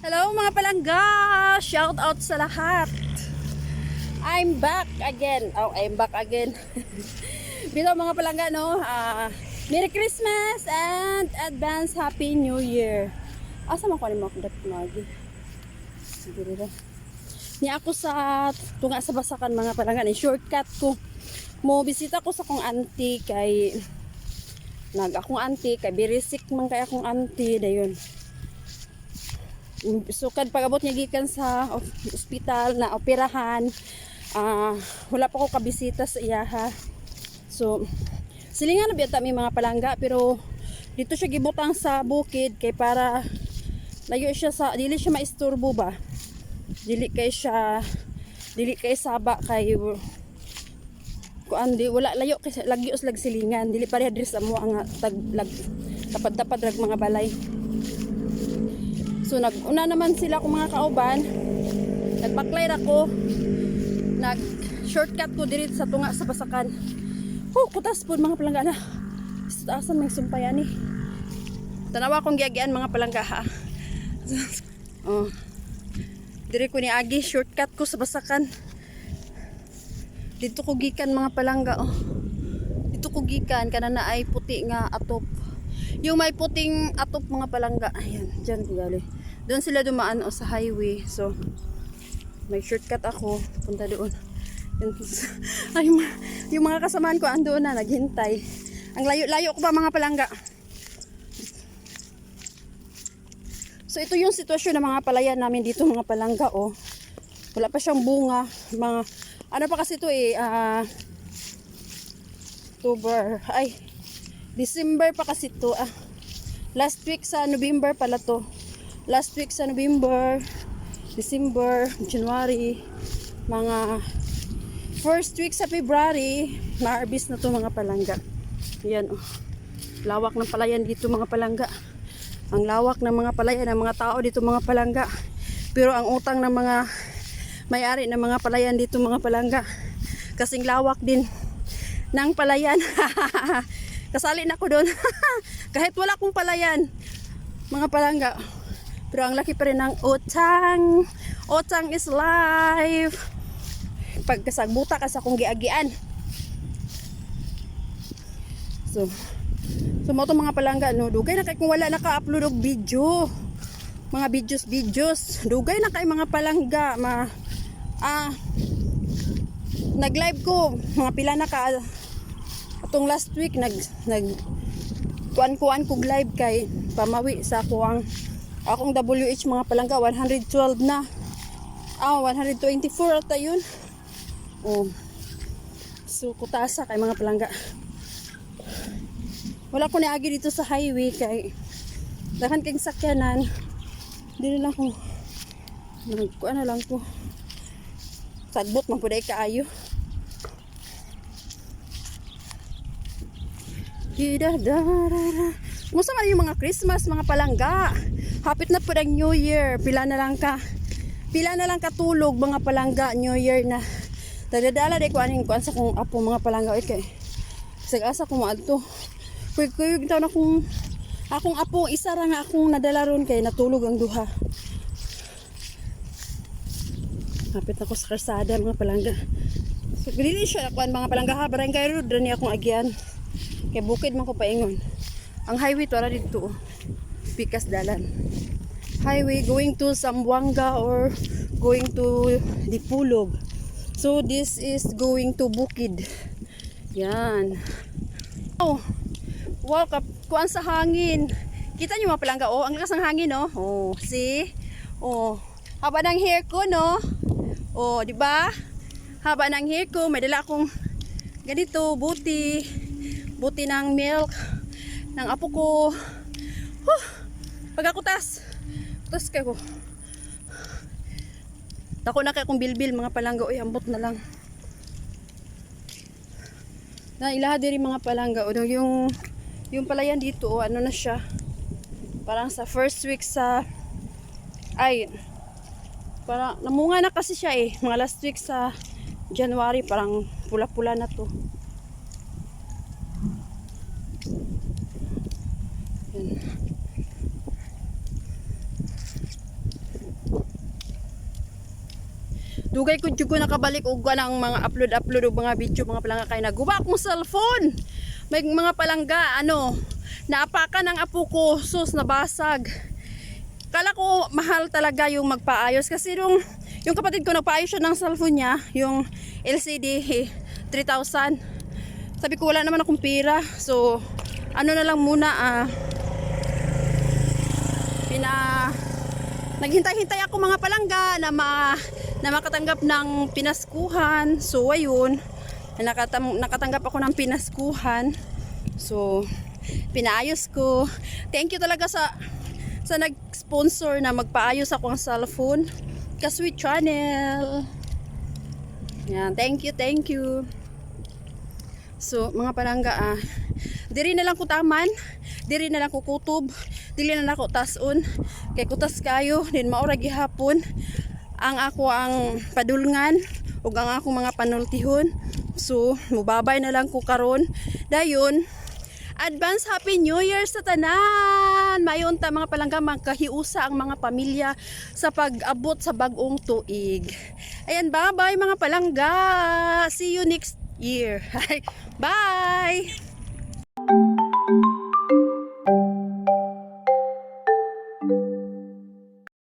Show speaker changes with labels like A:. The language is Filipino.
A: Hello mga palangga! Shout out sa lahat! I'm back again. I'm back again. Dito mga palangga, no? Merry Christmas and advance Happy New Year. Asa man ko ni mga lagi? Dito. Ni ako sa tunga sa Basakan mga palangga. Ni shortcut ko. Mo bisita ko sa akong auntie kay akong auntie kay birisik man kay akong auntie dayon. Sukad pag-abot niya gikan sa ospital na operahan, wala pa ko kabisita sa iyaha. So silingan na biyata mi mga palangga, pero dito siya gibutang sa bukid kay para layo siya sa dili siya maisturbo ba, dili kay saba kay kuan di wala layo kay lagyos lag silingan, dili pareha diri sa mo ang tapad-tapad rag mga balay. So nag-una naman sila kung mga kauban, nagbaklay ako, nag-shortcut ko diri sa tunga sa Basakan. Kutas po mga palangga na. Asan may sumpayan eh. Tanawa kong giagian mga palangga ha. Diri ko ni agi, shortcut ko sa Basakan. Dito ko gikan mga palangga Dito ko gikan kana na ay puti nga atop. Yung may puting atop mga palangga, ayan, dyan ko gali. Doon sila dumaan sa highway. So may shortcut ako punta doon. Ay, yung mga kasamaan ko andoon na naghintay. Ang layo-layo ko pa mga palangga. So ito yung sitwasyon ng mga palayan namin dito mga palangga. Wala pa siyang bunga. Mga ano pa kasi ito October. December pa kasi to. Last week sa November pala to. Last week sa November, December, January, mga first week sa February, ma-harvest na to mga palangga. Yan lawak ng palayan dito mga palangga. Ang lawak ng mga palayan ng mga tao dito mga palangga. Pero ang utang ng mga may-ari ng mga palayan dito mga palangga, kasing lawak din ng palayan. Kasali na ko doon. Kahit wala akong palayan mga palangga, pero ang laki pa rin ng utang. Utang is life. Pagkasagbuta ka sa akong giagian. So mo to mga palangga, no, dugay na kay kung wala naka-upload og video. Mga videos. Dugay na kay mga palangga. Nag-live ko mga pila na ka atong last week kuan kog live kay pamawi sa akong WH mga palangga. 112 na 124 ata yun. So kutasa kay mga palangga. Wala ko niagi dito sa highway kay dahan kang sakyanan. Dili lang ko kuan na lang ko sagbot man puday kaayo. Musta man yung mga Christmas mga palangga. Hapit na po ang New Year. Pila na lang katulog mga palangga. New Year na. Tadadala de ko aning kuan sa kong apo mga palangga. Okay. Sag-asa ko maadto. Kuyog taon akong apo isa ra nga akong nadala ron kay natulog ang duha. Hapit ako sa karsada mga palangga. So dili siya kuan mga palangga ha. Barangay road ra ni akong agyan. Kay bukid man ko paingon. Ang highway to ara dito. Pikas dalan. Highway going to Zamboanga or going to Dipulog. So this is going to Bukid. Yan. Wow, kuan sa hangin. Kita niyo mga palangga ang lakas ng hangin see? Haba ng hair ko no. Di ba? Haba ng hair ko, may dala akong ganito, buti ng milk ng apo ko. Pagkakutas kayo ko. Dako na kay kong bilbil mga palangga. Ambot na lang. Na ilaha diri mga palangga. Yung palayan dito, ano na siya. Parang sa first week parang namunga na kasi siya mga last week sa January, parang pula-pula na to. Yan. Dugay ko jugo nakabalik og kanang mga upload og mga video mga palangga kay naguba akong cellphone. May mga palangga naapakan ng apo ko, sus nabasag. Kala ko mahal talaga yung magpaayos kasi yung kapatid ko nagpaayos siya ng cellphone niya, yung LCD 3,000. Sabi ko wala naman akong pera. So na lang muna naghintay-hintay ako mga palangga na makatanggap ng pinaskuhan. So ayun, nakatanggap ako ng pinaskuhan. So pinaayos ko. Thank you talaga sa nag-sponsor na magpaayos ako ng cellphone. Ka-Sweet Channel. Yan, thank you. So mga palangga diri na lang ko taman, diri na lang ko kutob, dili na lang ko tason kay kutas kayo din maura gihapon ang padulngan ug ang akong mga panultihon. So mubabay na lang ko karon. Dayon, advance Happy New Year sa tanan. Mayon ta mga palangga, magkahiusa ang mga pamilya sa pag-abot sa bag-ong tuig. Ayan, bye-bye mga palangga. See you next year. Bye!